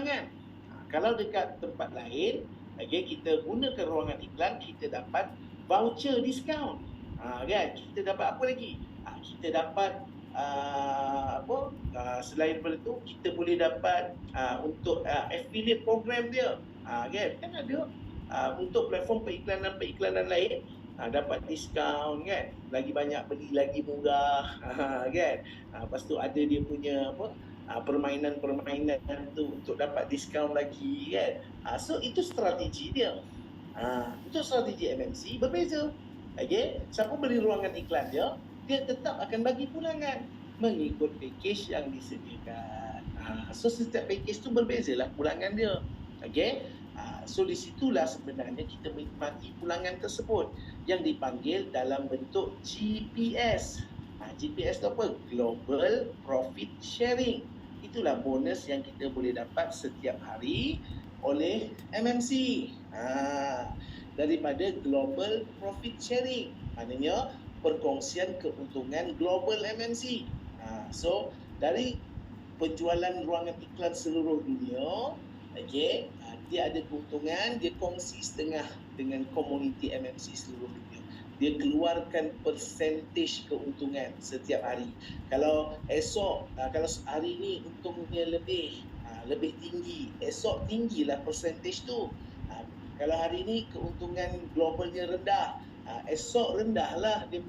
pulangan. Kalau dekat tempat lain, kita gunakan ruangan iklan, kita dapat voucher diskaun. Kan? Kita dapat apa lagi? Kita dapat selain daripada tu, kita boleh dapat untuk affiliate program dia. Kan ada untuk platform periklanan lain, dapat diskaun kan, lagi banyak beli lagi murah kan. Lepas tu ada dia punya permainan tu untuk dapat diskaun lagi kan. So itu strategi dia. Itu strategi MNC berbeza. Siapa beli ruangan iklan dia tetap akan bagi pulangan mengikut package yang disediakan. So setiap package tu berbezalah pulangan dia. So di situlah sebenarnya kita menikmati pulangan tersebut yang dipanggil dalam bentuk GPS. GPS tu apa? Global Profit Sharing. Itulah bonus yang kita boleh dapat setiap hari oleh MNC daripada Global Profit Sharing. Maknanya perkongsian keuntungan global MNC. So dari penjualan ruangan iklan seluruh dunia, dia ada keuntungan, dia kongsi setengah dengan komuniti MNC seluruh dunia. Dia keluarkan persentage keuntungan setiap hari. Kalau esok, kalau hari ni untungnya lebih tinggi, esok tinggilah persentage tu. Kalau hari ni keuntungan globalnya rendah, esok rendahlah dia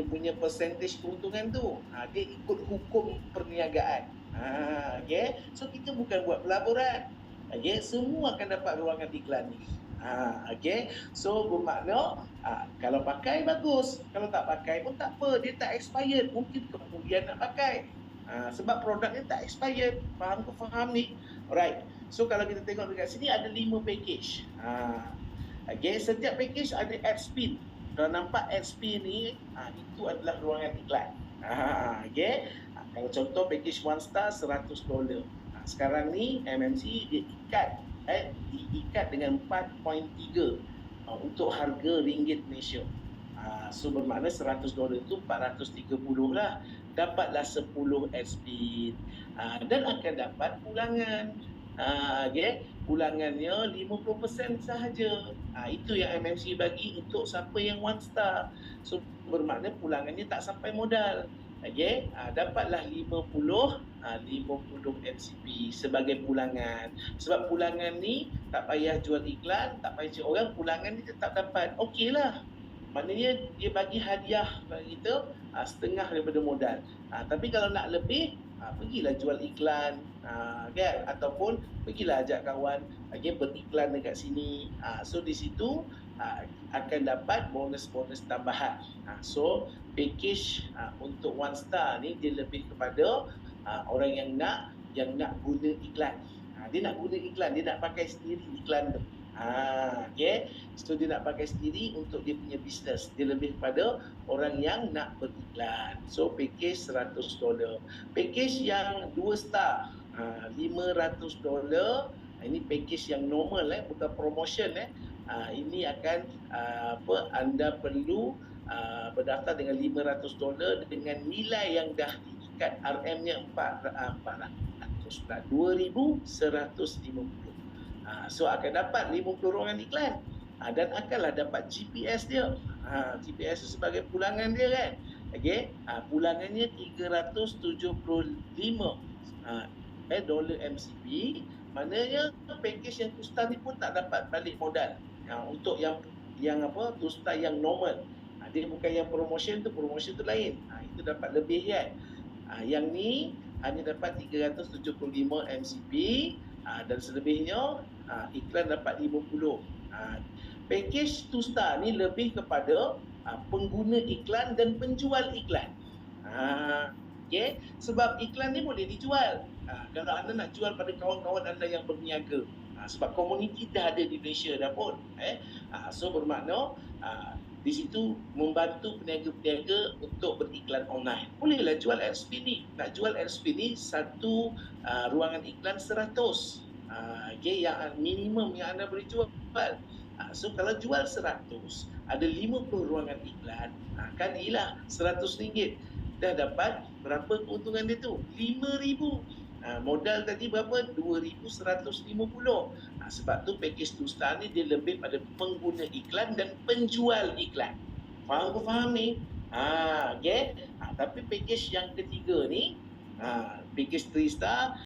punya persentage keuntungan tu. Dia ikut hukum perniagaan. So kita bukan buat pelaburan. Semua akan dapat ruangan iklan ni. So bermakna kalau pakai bagus, kalau tak pakai pun tak apa, dia tak expired, mungkin kemudian nak pakai. Sebab produknya tak expired. Faham ni? Alright. So kalau kita tengok dekat sini ada 5 package. Setiap package ada ad spin. Kalau nampak ad spin ni, itu adalah ruangan iklan. Kalau contoh package 1 star $100. Sekarang ni MNC dia diikat dengan 4.3 untuk harga ringgit Malaysia. So bermakna $100 itu 430 lah. Dapatlah 10 ad spin dan akan dapat pulangan. Pulangannya 50% sahaja. Itu yang MNC bagi untuk siapa yang 1 star. So bermakna pulangannya tak sampai modal. Dapatlah 50 MCP sebagai pulangan. Sebab pulangan ni tak payah jual iklan, tak payah jual orang, pulangan ni tetap dapat. Okeylah. Maknanya dia bagi hadiah bagi kita setengah daripada modal. Tapi kalau nak lebih, pergilah jual iklan, ataupun pergilah ajak kawan beriklan dekat sini. So di situ akan dapat bonus-bonus tambahan. So package untuk 1 star ni dia lebih kepada orang yang nak guna iklan. Dia nak guna iklan, dia nak pakai sendiri iklan tu. So dia nak pakai sendiri untuk dia punya bisnes. Dia lebih kepada orang yang nak beriklan. So package $100. Package yang 2 star $500. Ini package yang normal, bukan promotion. Ini akan anda perlu berdaftar dengan $500 dengan nilai yang dah diikat RM-nya 2,150. So akan dapat 50 ruangan iklan dan akanlah dapat GPS dia. GPS itu sebagai pulangan dia kan. Pulangannya 375 dolar MCP. Maknanya package yang 2 star ni pun tak dapat balik modal. Untuk yang 2 star yang normal. Dia bukan yang promotion tu lain. Itu dapat lebih kan. Yang ni hanya dapat 375 MCP dan selebihnya iklan dapat 50. Package 2 star ni lebih kepada pengguna iklan dan penjual iklan. Sebab iklan ni boleh dijual. Kalau anda nak jual pada kawan-kawan anda yang berniaga, sebab komuniti dah ada di Malaysia dah pun. So bermakna di situ membantu peniaga-peniaga untuk beriklan online. Bolehlah jual LSP ni. Nak jual LSP ni satu ruangan iklan 100. Yang minimum yang anda boleh jual. So kalau jual 100, ada 50 ruangan iklan, kalilah RM100. Dah dapat berapa keuntungan dia tu? RM5,000. Modal tadi berapa? 2,150. Sebab tu package 2 star ni dia lebih pada pengguna iklan dan penjual iklan. Faham ni? Okay. Tapi package yang ketiga ni, package 3 star